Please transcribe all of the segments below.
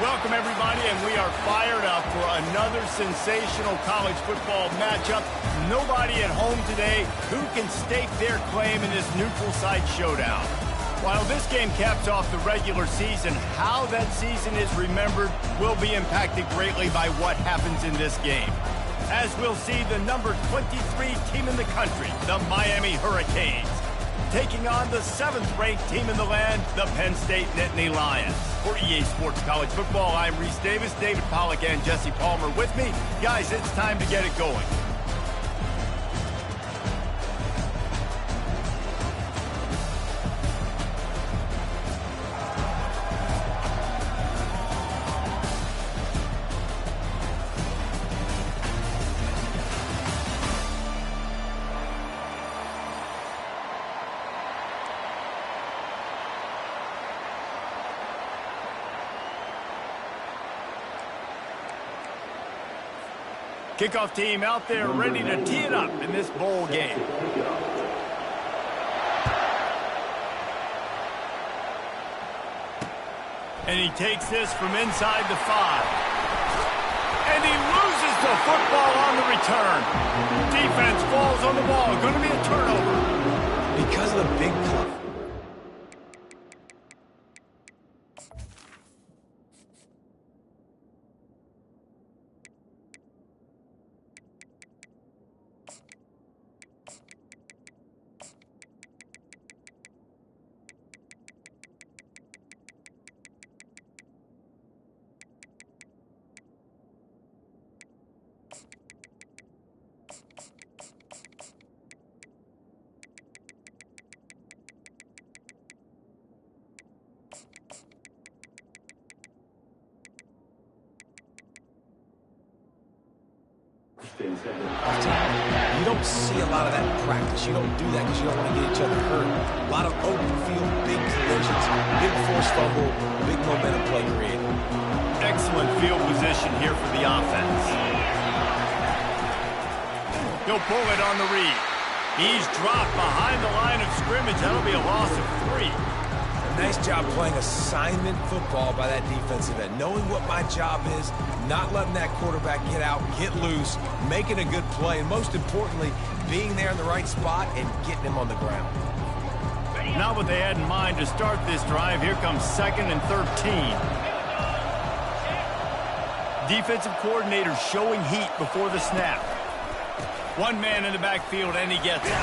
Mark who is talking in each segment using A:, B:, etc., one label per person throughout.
A: Welcome, everybody, and we are fired up for another sensational college football matchup. Nobody at home today who can stake their claim in this neutral site showdown. While this game caps off the regular season, how that season is remembered will be impacted greatly by what happens in this game. As we'll see, the number 23 team in the country, the Miami Hurricanes, taking on the 7th-ranked team in the land, the Penn State Nittany Lions. For EA Sports College Football, I'm Reese Davis, David Pollack, and Jesse Palmer with me. Guys, it's time to get it going. Kickoff team out there ready to tee it up in this bowl game. And he takes this from inside the 5. And he loses the football on the return. Defense falls on the ball. Going to be a turnover.
B: Because of the big play. You don't see a lot of that in practice. You don't do that because you don't want to get each other hurt. A lot of open field, big collisions, big force fumble, big momentum play created.
A: Excellent field position here for the offense. He'll pull it on the read. He's dropped behind the line of scrimmage. That'll be a loss of 3.
B: Nice job playing assignment football by that defensive end. Knowing what my job is, not letting that quarterback get out, get loose, making a good play, and most importantly, being there in the right spot and getting him on the ground.
A: Not what they had in mind to start this drive. Here comes 2nd and 13. Defensive coordinator showing heat before the snap. One man in the backfield, and he gets it.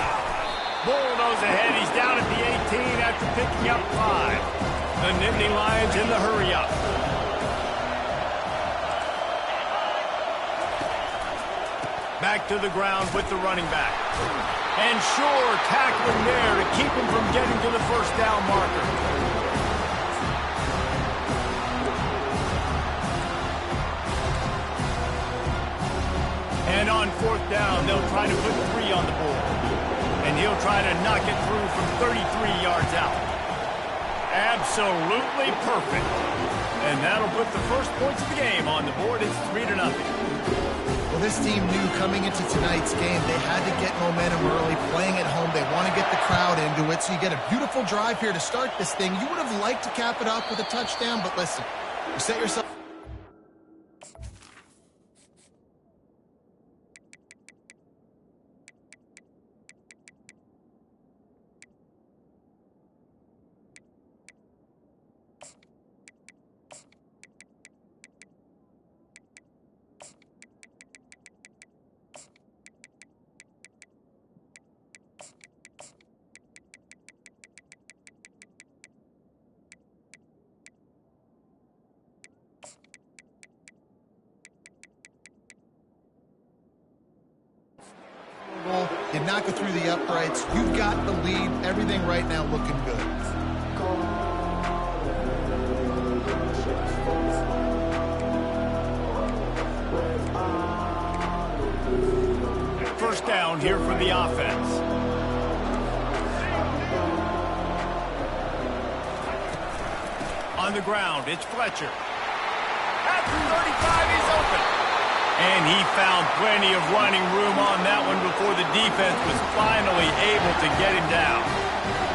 A: Bulldoze ahead. He's down at the 18 after picking up 5. The Nittany Lions in the hurry-up. Back to the ground with the running back. And sure, tackling there to keep him from getting to the first down marker. And on 4th down, they'll try to put 3 on the board. And he'll try to knock it through from 33 yards out. Absolutely perfect. And that'll put the first points of the game on the board. It's 3-0.
C: Well, this team knew coming into tonight's game they had to get momentum early, playing at home. They want to get the crowd into it, so you get a beautiful drive here to start this thing. You would have liked to cap it up with a touchdown, but listen, you set yourself... Did not go through the uprights. You've got the lead. Everything right now looking good.
A: First down here for the offense. On the ground, it's Fletcher. At the 35, he's open. And he found plenty of running room on that one before the defense was finally able to get him down.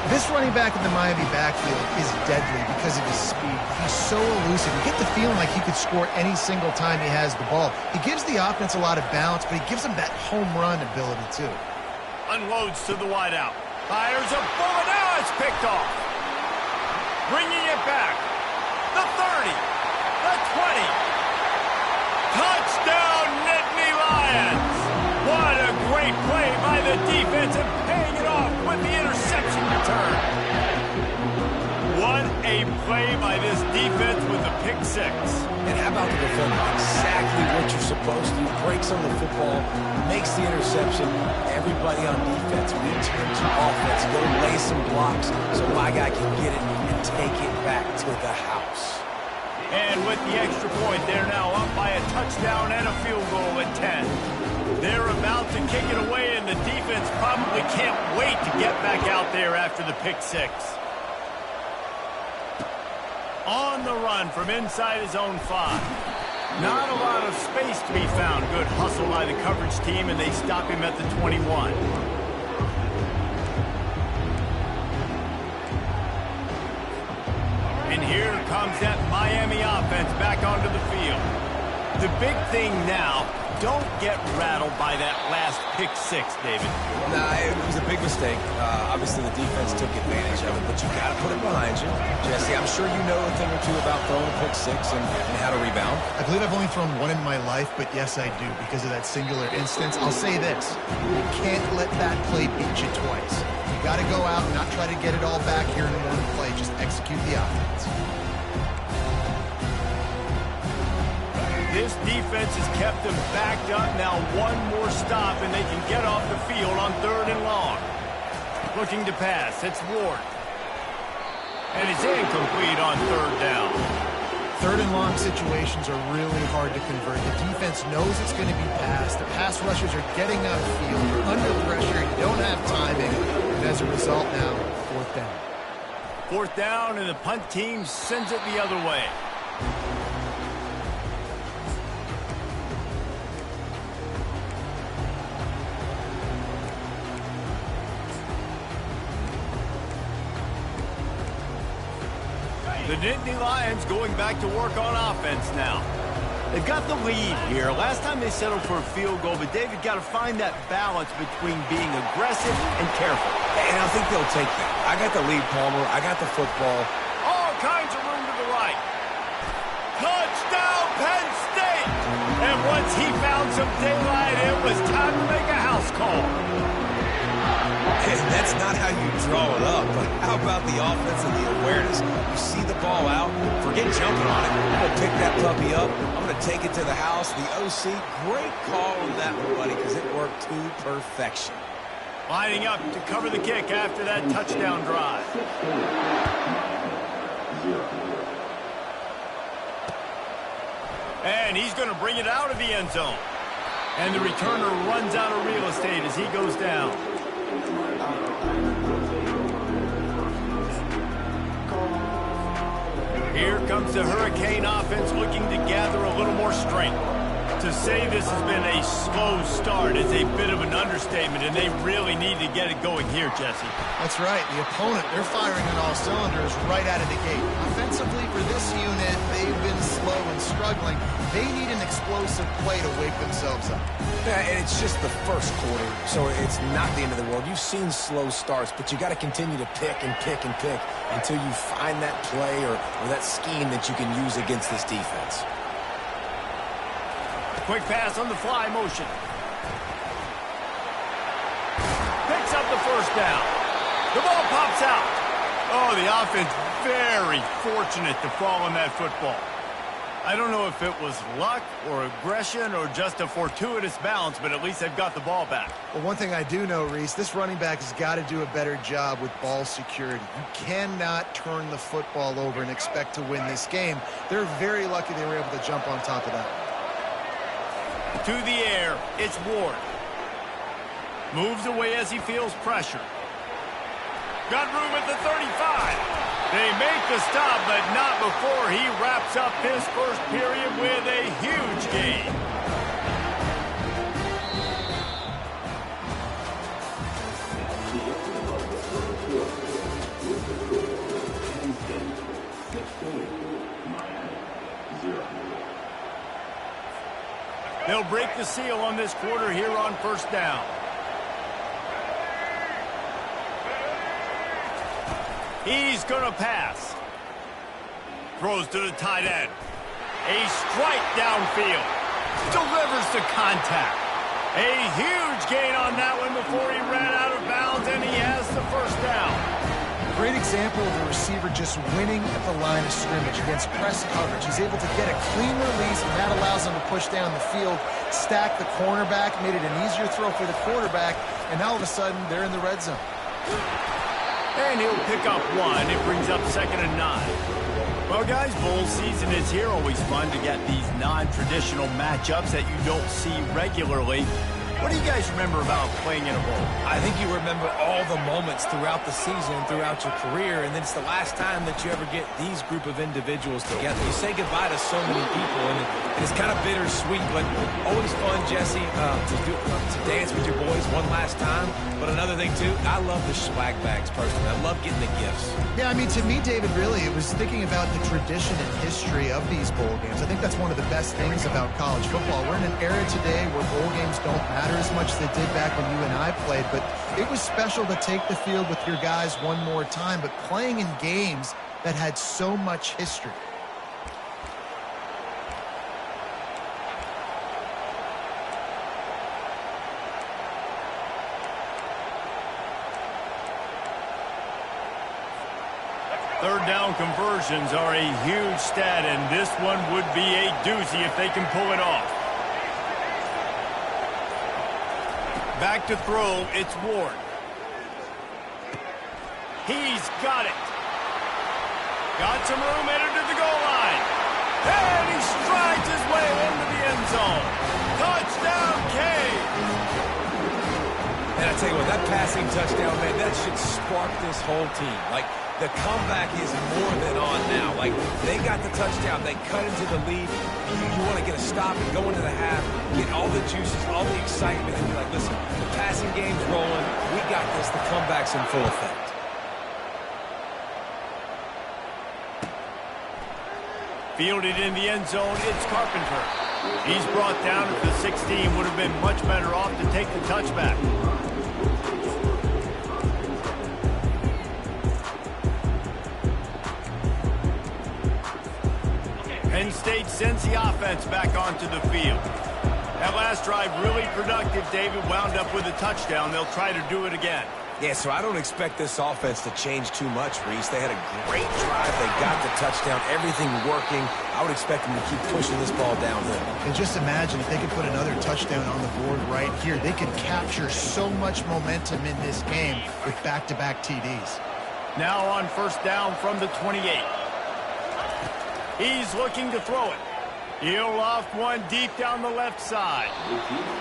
C: This running back in the Miami backfield is deadly because of his speed. He's so elusive. You get the feeling like he could score any single time he has the ball. He gives the offense a lot of balance, but he gives them that home run ability too.
A: Unloads to the wideout. Fires a bullet. Now it's picked off. Bringing it back. The 30. The 20. Touchdown, Nittany Lions. What a great play by the defense and paying it off with the interception return. What a play by this defense with the pick six.
B: And how about the defender? Exactly what you're supposed to do. Breaks on the football, makes the interception. Everybody on defense, we turn to offense. Go lay some blocks so my guy can get it and take it back to the house.
A: And with the extra point, they're now up by a touchdown and a field goal at 10. They're about to kick it away, and the defense probably can't wait to get back out there after the pick six. On the run from inside his own 5. Not a lot of space to be found. Good hustle by the coverage team, and they stop him at the 21. And here comes that Miami offense back onto the field. The big thing now, don't get rattled by that last pick six, David.
B: Nah, it was a big mistake. Obviously, the defense took advantage of it, but you got to put it behind you. Jesse, I'm sure you know a thing or two about throwing a pick six and how to rebound.
C: I believe I've only thrown one in my life, but yes, I do because of that singular instance. I'll say this. You can't let that play beat you twice. You got to go out and not try to get it all back here in one play. Just execute the offense.
A: This defense has kept them backed up. Now one more stop, and they can get off the field on 3rd and long. Looking to pass. It's Ward. And it's incomplete on 3rd down.
C: 3rd and long situations are really hard to convert. The defense knows it's going to be passed. The pass rushers are getting upfield. You're under pressure. You don't have timing. And as a result now, 4th down.
A: 4th down, and the punt team sends it the other way. The Nittany Lions going back to work on offense now. They've got the lead here. Last time they settled for a field goal, but David got to find that balance between being aggressive and careful.
B: And I think they'll take that. I got the lead, Palmer. I got the football.
A: All kinds of room to the right. Touchdown, Penn State! And once he found some daylight, it was time to make a house call.
B: And that's not how you draw it up, but how about the offense and the awareness? You see the ball out, forget jumping on it. I'm going to pick that puppy up. I'm going to take it to the house. The OC, great call on that one, buddy, because it worked to perfection.
A: Lining up to cover the kick after that touchdown drive. And he's going to bring it out of the end zone. And the returner runs out of real estate as he goes down. Here comes the Hurricane offense looking to gather a little more strength. To say this has been a slow start is a bit of an understatement, and they really need to get it going here, Jesse.
C: That's right. The opponent, they're firing on all cylinders right out of the gate. Offensively, for this unit, they've been slow and struggling. They need an explosive play to wake themselves up.
B: Yeah, and it's just the first quarter, so it's not the end of the world. You've seen slow starts, but you got to continue to pick and pick and pick until you find that play or that scheme that you can use against this defense.
A: Quick pass on the fly motion. Picks up the 1st down. The ball pops out. Oh, the offense very fortunate to fall on that football. I don't know if it was luck or aggression or just a fortuitous bounce, but at least they've got the ball back.
C: Well, one thing I do know, Reese, this running back has got to do a better job with ball security. You cannot turn the football over and expect to win this game. They're very lucky they were able to jump on top of that.
A: To the air, it's Ward. Moves away as he feels pressure. Got room at the 35. They make the stop, but not before he wraps up his first period with a huge gain. They'll break the seal on this quarter here on first down. He's going to pass. Throws to the tight end. A strike downfield. Delivers to contact. A huge gain on that one before he ran out of bounds, and he has the first down.
C: Great example of a receiver just winning at the line of scrimmage against press coverage. He's able to get a clean release, and that allows him to push down the field, stack the cornerback, made it an easier throw for the quarterback, and now all of a sudden they're in the red zone.
A: And he'll pick up one. It brings up 2nd and 9. Well, guys, bowl season is here. Always fun to get these non-traditional matchups that you don't see regularly. What do you guys remember about playing in a bowl?
B: I think you remember all the moments throughout the season, throughout your career, and then it's the last time that you ever get these group of individuals together. You say goodbye to so many people, and it's kind of bittersweet, but always fun, Jesse, to dance with your boys one last time. But another thing, too, I love the swag bags, personally. I love getting the gifts.
C: Yeah, I mean, to me, David, really, it was thinking about the tradition and history of these bowl games. I think that's one of the best things about college football. We're in an era today where bowl games don't matter as much as they did back when you and I played, but it was special to take the field with your guys one more time, but playing in games that had so much history.
A: Third down conversions are a huge stat, and this one would be a doozy if they can pull it off. Back to throw, it's Ward. He's got it. Got some room, headed to the goal line. And he strides his way into the end zone. Touchdown, Cade.
B: And I tell you what, that passing touchdown, man, that should spark this whole team. Like, the comeback is more than on now. Like, they got the touchdown. They cut into the lead. You want to get a stop and go into the half, get all the juices, all the excitement, and be like, listen, the passing game's rolling. We got this. The comeback's in full effect.
A: Fielded in the end zone, it's Carpenter. He's brought down at the 16. Would have been much better off to take the touchback. Penn State sends the offense back onto the field. That last drive really productive. David wound up with a touchdown. They'll try to do it again.
B: Yeah, so I don't expect this offense to change too much, Reese. They had a great drive. They got the touchdown. Everything working. I would expect them to keep pushing this ball downhill.
C: And just imagine if they could put another touchdown on the board right here. They could capture so much momentum in this game with back-to-back TDs.
A: Now on first down from the 28. He's looking to throw it. He'll loft one deep down the left side.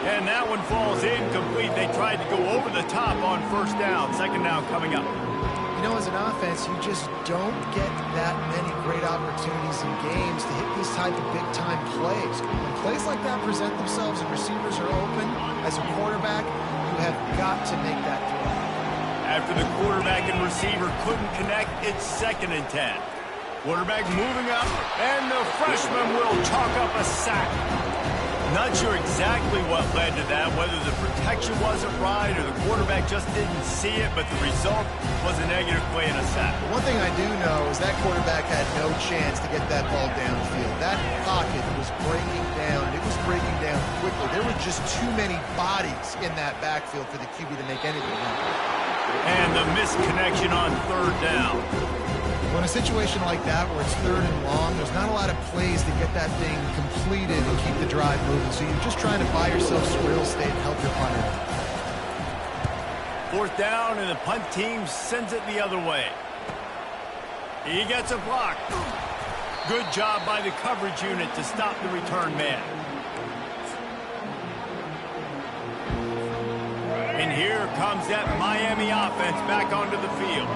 A: And that one falls incomplete. They tried to go over the top on first down. Second down coming up.
C: You know, as an offense, you just don't get that many great opportunities in games to hit these type of big-time plays. When plays like that present themselves and receivers are open, as a quarterback, you have got to make that throw.
A: After the quarterback and receiver couldn't connect, it's 2nd and 10. Quarterback moving up, and the freshman will chalk up a sack. Not sure exactly what led to that, whether the protection wasn't right or the quarterback just didn't see it, but the result was a negative play and a sack.
C: One thing I do know is that quarterback had no chance to get that ball downfield. That pocket was breaking down. It was breaking down quickly. There were just too many bodies in that backfield for the QB to make anything happen.
A: And the missed connection on third down.
C: Well, in a situation like that where it's third and long, there's not a lot of plays to get that thing completed and keep the drive moving. So you're just trying to buy yourself some real estate and help your punter.
A: Fourth down, and the punt team sends it the other way. He gets a block. Good job by the coverage unit to stop the return man. And here comes that Miami offense back onto the field.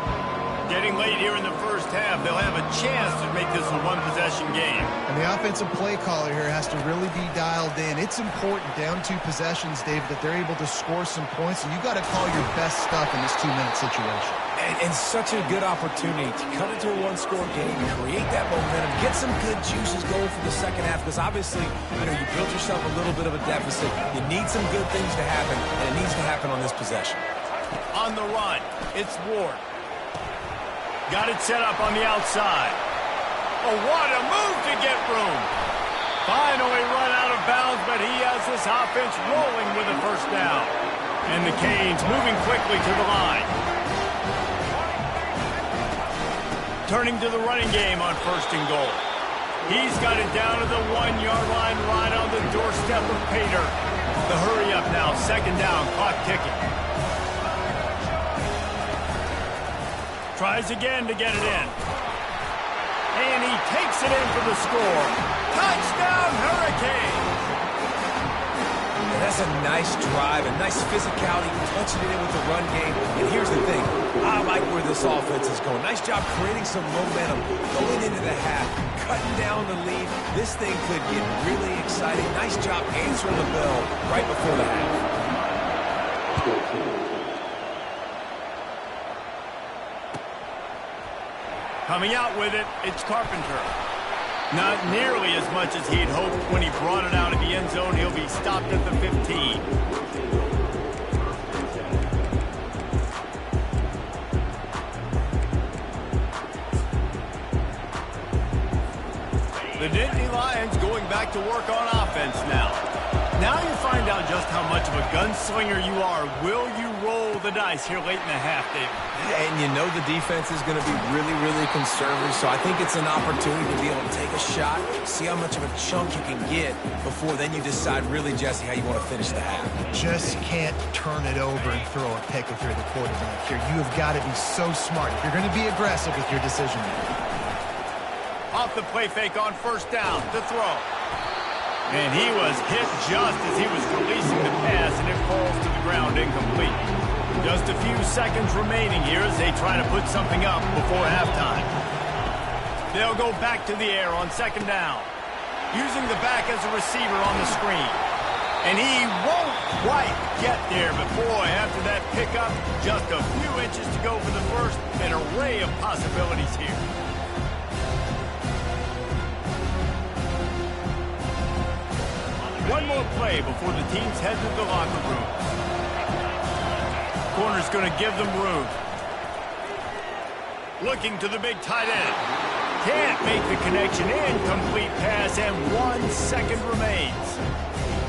A: Getting late here in the first half, they'll have a chance to make this a one-possession game.
C: And the offensive play caller here has to really be dialed in. It's important down 2 possessions, David, that they're able to score some points, and you got to call your best stuff in this 2-minute situation.
B: And such a good opportunity to cut into a one-score game, create that momentum, get some good juices going for the second half, because obviously, you built yourself a little bit of a deficit. You need some good things to happen, and it needs to happen on this possession.
A: On the run, it's Ward. Got it set up on the outside. Oh, what a move to get room. Finally run out of bounds, but he has this offense rolling with a first down. And the Canes moving quickly to the line. Turning to the running game on 1st and goal. He's got it down to the 1-yard line right on the doorstep of Pater. The hurry up now, 2nd down, clock ticking. Tries again to get it in. And he takes it in for the score. Touchdown, Hurricane!
B: And that's a nice drive, a nice physicality, punching it in with the run game. And here's the thing, I like where this offense is going. Nice job creating some momentum, going into the half, cutting down the lead. This thing could get really exciting. Nice job answering the bell right before the half.
A: Coming out with it, it's Carpenter. Not nearly as much as he'd hoped when he brought it out of the end zone. He'll be stopped at the 15. The Nittany Lions going back to work on offense now. Now you find out just how much of a gunslinger you are. Will you roll the dice here late in the half, David?
B: And you know the defense is going to be really, really conservative, so I think it's an opportunity to be able to take a shot, see how much of a chunk you can get before then you decide really, Jesse, how you want to finish the half.
C: Just can't turn it over and throw a pick if you're the quarterback here. You have got to be so smart if you're going to be aggressive with your decision making.
A: Off the play fake on 1st down to throw. And he was hit just as he was releasing the pass, and it falls to the ground incomplete. Just a few seconds remaining here as they try to put something up before halftime. They'll go back to the air on 2nd down, using the back as a receiver on the screen. And he won't quite get there, but boy, after that pickup, just a few inches to go for the first. An array of possibilities here. One more play before the teams head to the locker room. Corner's going to give them room. Looking to the big tight end. Can't make the connection. Incomplete pass, and 1 second remains.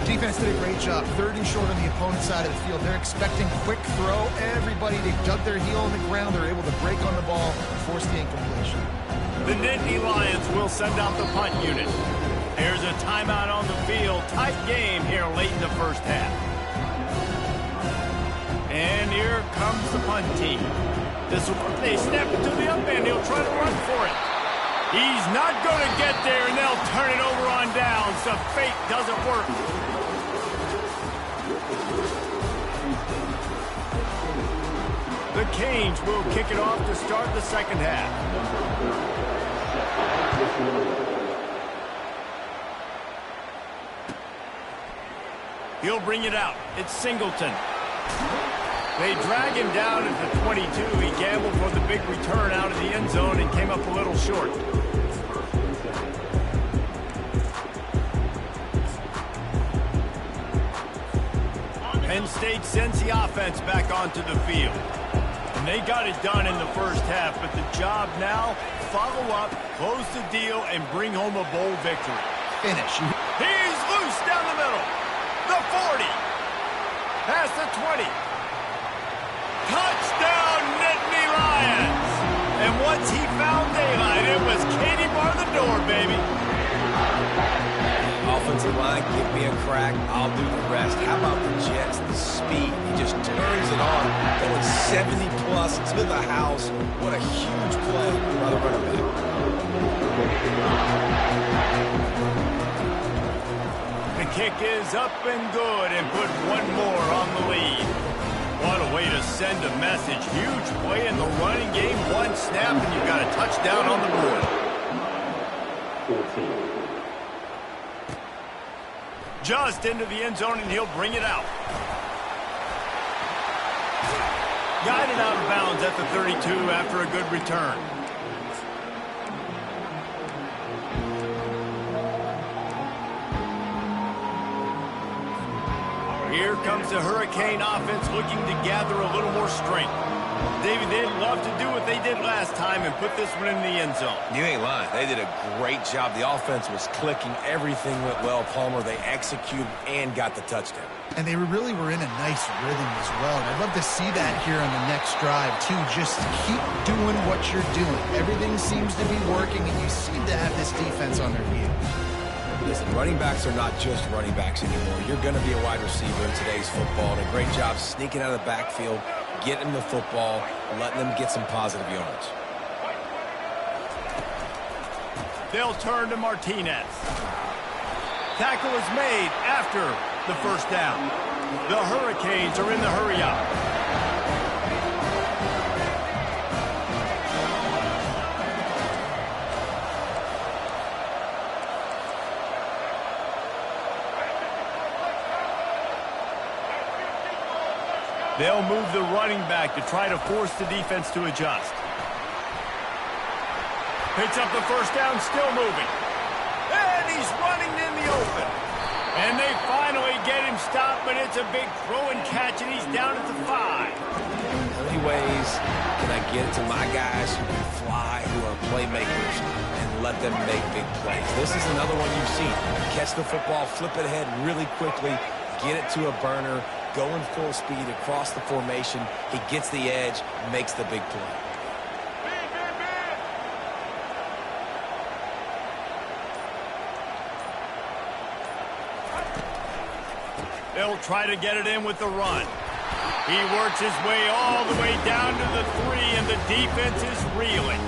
C: Defense did a great job. 3rd and short on the opponent's side of the field. They're expecting quick throw. Everybody, they dug their heel on the ground. They're able to break on the ball and force the incompletion.
A: The Nittany Lions will send out the punt unit. There's a timeout on the field. Tight game here late in the first half. And here comes the punt team. They snap it to the up end. He'll try to run for it. He's not going to get there, and they'll turn it over on downs. The fake doesn't work. The Canes will kick it off to start the second half. He'll bring it out. It's Singleton. They drag him down at the 22. He gambled for the big return out of the end zone and came up a little short. Penn State sends the offense back onto the field. And they got it done in the first half, but the job now, follow up, close the deal, and bring home a bowl victory.
C: Finish.
A: He's loose down the middle. The 40. Past the 20. Touchdown, Nittany Lions. And once he found daylight, it was Katie bar the door, baby.
B: Offensive line, give me a crack. I'll do the rest. How about the Jets? The speed. He just turns it on. Going 70-plus to the house. What a huge play by the running back.
A: The kick is up and good and put one more on the lead. What a way to send a message. Huge play in the running game. One snap, and you've got a touchdown on the board.
D: 14.
A: Just into the end zone, and he'll bring it out. Guided out of bounds at the 32 after a good return. Here comes the Hurricane offense looking to gather a little more strength. David, they'd love to do what they did last time and put this one in the end zone.
B: You ain't lying. They did a great job. The offense was clicking. Everything went well, Palmer. They executed and got the touchdown.
C: And they really were in a nice rhythm as well. And I'd love to see that here on the next drive, too. Just keep doing what you're doing. Everything seems to be working, and you seem to have this defense on their heels.
B: Listen, running backs are not just running backs anymore. You're going to be a wide receiver in today's football. And a great job sneaking out of the backfield, getting them the football, letting them get some positive yards.
A: They'll turn to Martinez. Tackle is made after the first down. The Hurricanes are in the hurry-up. They'll move the running back to try to force the defense to adjust. Picks up the first down, still moving. And he's running in the open. And they finally get him stopped, but it's a big throw and catch, and he's down at the 5.
B: How many ways can I get it to my guys who can fly, who are playmakers, and let them make big plays? This is another one you've seen. Catch the football, flip it ahead really quickly, get it to a burner, going full speed across the formation. He gets the edge, makes the big play.
A: They'll try to get it in with the run. He works his way all the way down to the 3, and the defense is reeling.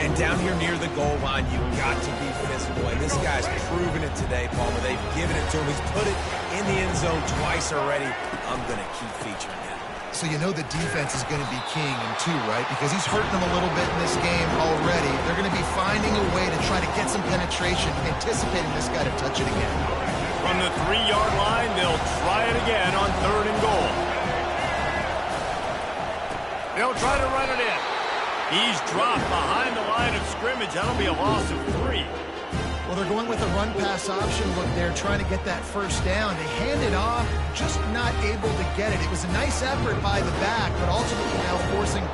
B: And down here near the goal line, you've got to be physical. And this guy's proven it today, Palmer. They've given it to him. He's put it in the end zone twice already. I'm going to keep featuring him.
C: So you know the defense is going to be king in 2, right? Because he's hurting them a little bit in this game already. They're going to be finding a way to try to get some penetration, anticipating this guy to touch it again.
A: From the 3-yard line, they'll try it again on 3rd and goal. They'll try to run it in. He's dropped behind the line of scrimmage. That'll be a loss of 3.
C: Well, they're going with a run-pass option look there, trying to get that first down. They hand it off, just not able to get it. It was a nice effort by the back, but ultimately now forcing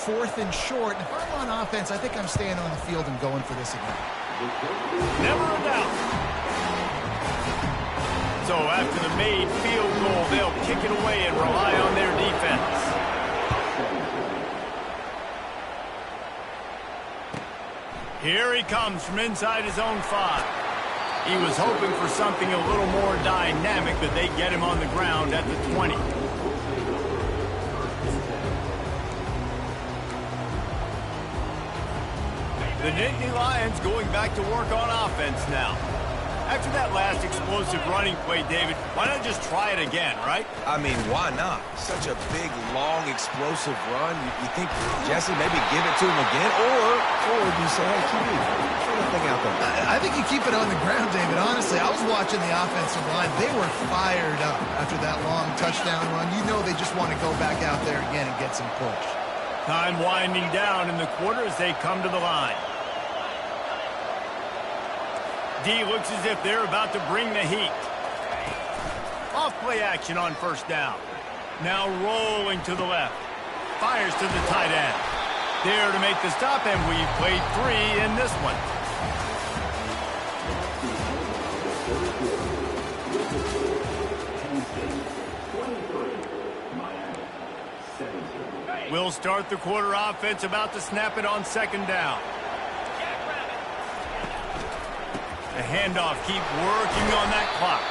C: 4th and short. And if I'm on offense, I think I'm staying on the field and going for this again.
A: Never a doubt. So after the made field goal, they'll kick it away and rely on their defense. Here he comes from inside his own 5. He was hoping for something a little more dynamic, but they get him on the ground at the 20. The Nittany Lions going back to work on offense now. After that last explosive running play, David, why not just try it again, right?
B: I mean, why not? Such a big, long, explosive run. You think, Jesse, maybe give it to him again? Or you say, hey, keep it. Throw the thing out there.
C: I think you keep it on the ground, David. Honestly, I was watching the offensive line. They were fired up after that long touchdown run. You know they just want to go back out there again and get some push.
A: Time winding down in the quarter as they come to the line. D looks as if they're about to bring the heat. Off play action on first down. Now rolling to the left. Fires to the tight end. There to make the stop, and we've played 3 in this one. We'll start the quarter offense, about to snap it on 2nd down. The handoff, keep working on that clock.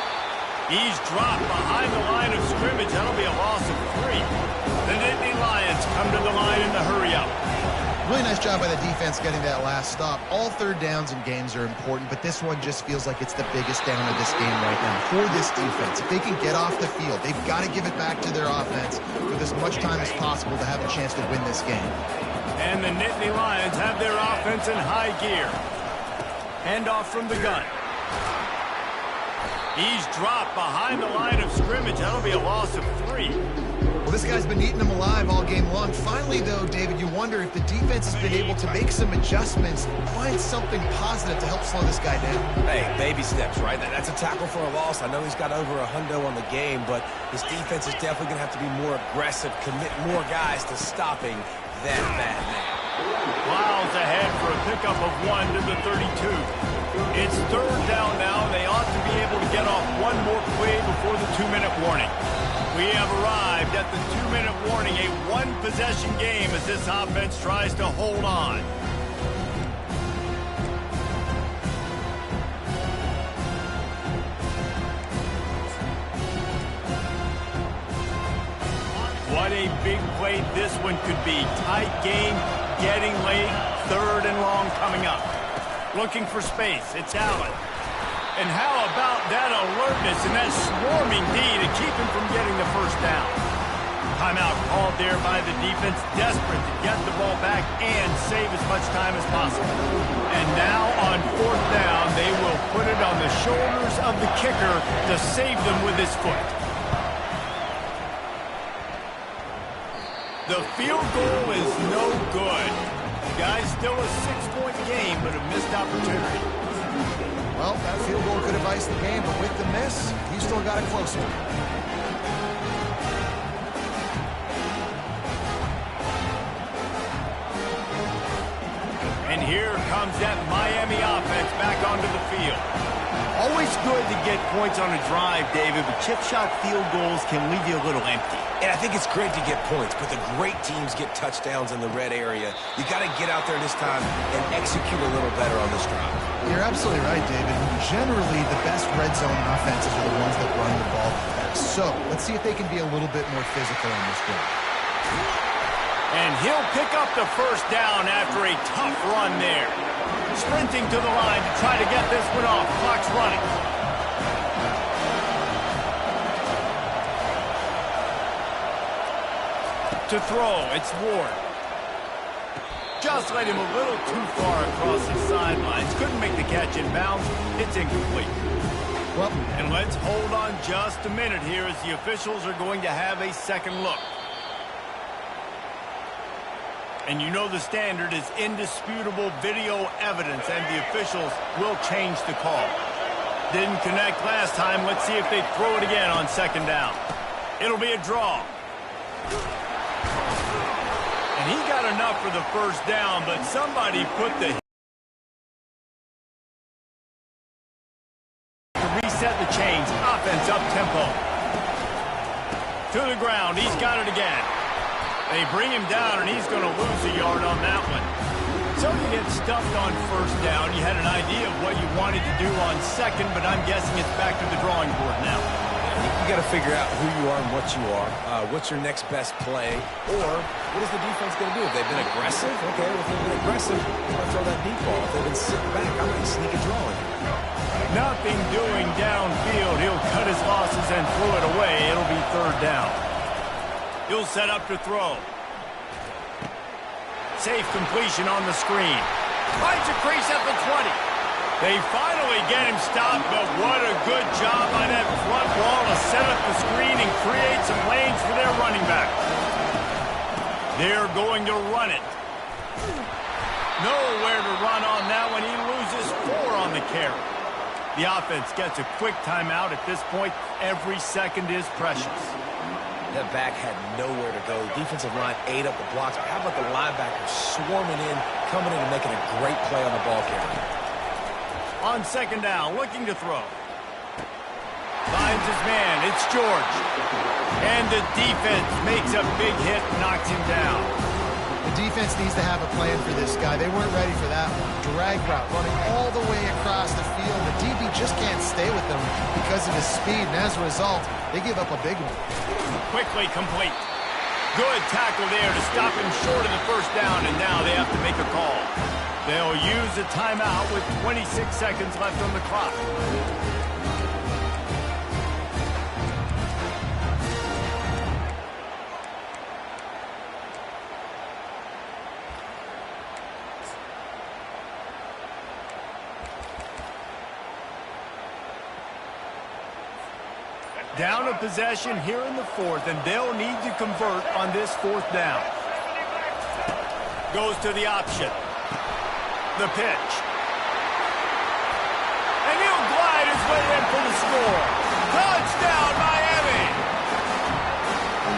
A: He's dropped behind the line of scrimmage. That'll be a loss of 3. The Nittany Lions come to the line in the hurry-up.
C: Really nice job by the defense getting that last stop. All third downs in games are important, but this one just feels like it's the biggest down of this game right now for this defense. If they can get off the field, they've got to give it back to their offense with as much time as possible to have a chance to win this game.
A: And the Nittany Lions have their offense in high gear. Handoff from the gun. He's dropped behind the line of scrimmage. That'll be a loss of 3.
C: Well, this guy's been eating them alive all game long. Finally, though, David, you wonder if the defense has been able to make some adjustments, find something positive to help slow this guy down.
B: Hey, baby steps, right? That's a tackle for a loss. I know he's got over $100 on the game, but his defense is definitely going to have to be more aggressive, commit more guys to stopping that bad man.
A: Miles ahead for a pickup of 1 to the 32. It's third down now, and they ought to be able to get off one more play before the 2-minute warning. We have arrived at the 2-minute warning, a one-possession game as this offense tries to hold on. What a big play this one could be. Tight game, getting late, third and long coming up. Looking for space, it's Allen. And how about that alertness and that swarming D to keep him from getting the first down? Timeout called there by the defense, desperate to get the ball back and save as much time as possible. And now on fourth down, they will put it on the shoulders of the kicker to save them with his foot. The field goal is no good. Guys, still a 6-point game, but a missed opportunity.
C: Well, that field goal could have iced the game, but with the miss, he still got a close one.
A: And here comes that Miami offense back onto the field. Always good to get points on a drive, David, but chip shot field goals can leave you a little empty.
B: And I think it's great to get points, but the great teams get touchdowns in the red area. You got to get out there this time and execute a little better on this drive.
C: You're absolutely right, David. Generally, the best red zone offenses are the ones that run the ball the best. So, let's see if they can be a little bit more physical in this game.
A: And he'll pick up the first down after a tough run there. Sprinting to the line to try to get this one off. Clock's running. To throw, it's Ward. Just let him a little too far across the sidelines. Couldn't make the catch in bounds. It's incomplete.
C: Well,
A: and let's hold on just a minute here as the officials are going to have a second look. And you know the standard is indisputable video evidence, and the officials will change the call. Didn't connect last time. Let's see if they throw it again on second down. It'll be a draw. And he got enough for the first down, but somebody put the to reset the chains. Offense up tempo. To the ground. He's got it again. They bring him down, and he's going to lose a yard on that one. So you get stuffed on first down. You had an idea of what you wanted to do on second, but I'm guessing it's back to the drawing board now.
B: You got to figure out who you are and what you are. What's your next best play? Or what is the defense going to do? If they've been aggressive, okay, well, if they've been aggressive, I'm going to throw that deep ball. If they've been sitting back, I'm going to sneak a draw in.
A: Nothing doing downfield. He'll cut his losses and throw it away. It'll be third down. He'll set up to throw. Safe completion on the screen. Finds a crease at the 20. They finally get him stopped, but what a good job by that front wall to set up the screen and create some lanes for their running back. They're going to run it. Nowhere to run on that one. He loses 4 on the carry. The offense gets a quick timeout at this point. Every second is precious.
B: That back had nowhere to go. The defensive line ate up the blocks. But how about the linebackers swarming in, coming in and making a great play on the ball carrier?
A: On second down, looking to throw. Finds his man. It's George. And the defense makes a big hit, knocks him down.
C: The defense needs to have a plan for this guy. They weren't ready for that one. Drag route running all the way across the field. The DB just can't stay with them because of his speed, and as a result, they give up a big one.
A: Quickly complete. Good tackle there to stop him short of the first down, and now they have to make a call. They'll use a timeout with 26 seconds left on the clock. Down a possession here in the fourth, and they'll need to convert on this fourth down. Goes to the option. The pitch. And he'll glide his way in for the score. Touchdown, Miami!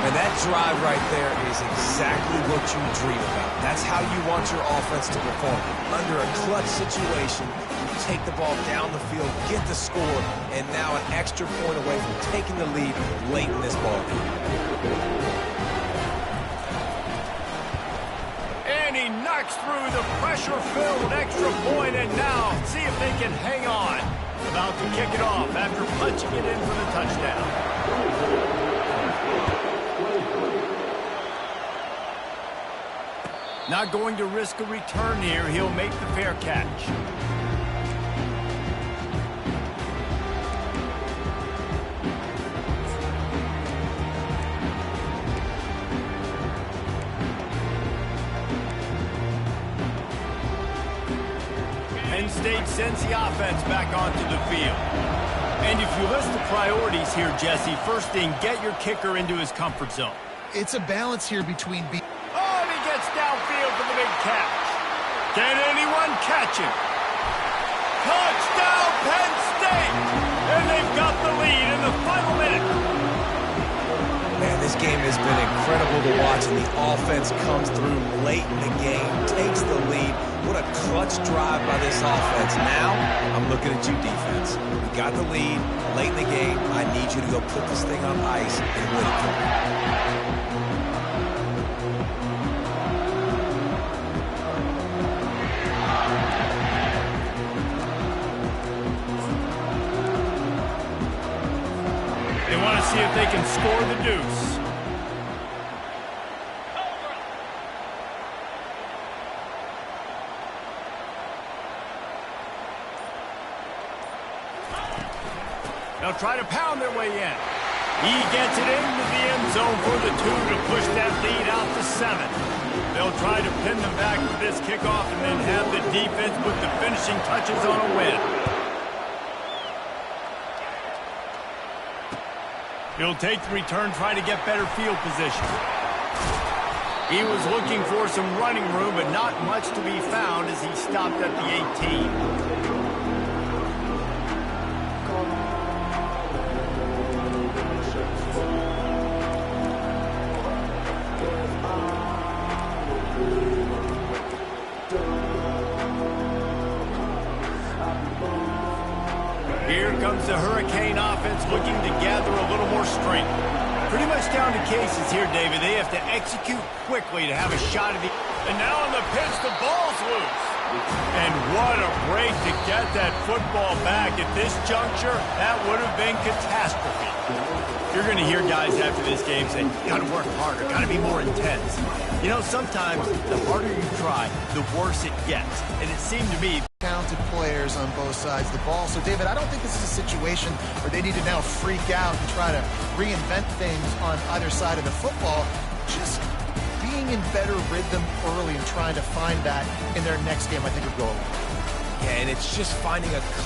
B: And that drive right there is exactly what you dream about. That's how you want your offense to perform. Under a clutch situation, you take the ball down the field, get the score, and now an extra point away from taking the lead late in this ball game.
A: And he knocks through the pressure-filled extra point, and now see if they can hang on. About to kick it off after punching it in for the touchdown. Not going to risk a return here. He'll make the fair catch. Penn State sends the offense back onto the field. And if you list the priorities here, Jesse, first thing, get your kicker into his comfort zone.
C: It's a balance here between
A: Downfield for the big catch. Can anyone catch him? Touchdown, Penn State! And they've got the lead in the final minute.
B: Man, this game has been incredible to watch, and the offense comes through late in the game, takes the lead. What a clutch drive by this offense. Now, I'm looking at you, defense. We got the lead late in the game. I need you to go put this thing on ice and win it.
A: See if they can score the deuce. They'll try to pound their way in. He gets it into the end zone for the 2 to push that lead out to 7. They'll try to pin them back with this kickoff and then have the defense put the finishing touches on a win. He'll take the return, try to get better field position. He was looking for some running room, but not much to be found as he stopped at the 18. Here comes the Hurricane offense looking to gather a little more strength. Pretty much down to cases here, David. They have to execute quickly to have a shot at the... And now on the pitch, the ball's loose. And what a break to get that football back. At this juncture, that would have been catastrophe. You're going to hear guys after this game say, got to work harder, got to be more intense. You know, sometimes the harder you try, the worse it gets. And it seemed to me...
C: talented players on both sides of the ball. So, David, I don't think this is a situation where they need to now freak out and try to reinvent things on either side of the football. Just being in better rhythm early and trying to find that in their next game, I think would go a long way.
B: Yeah, and it's just finding a couple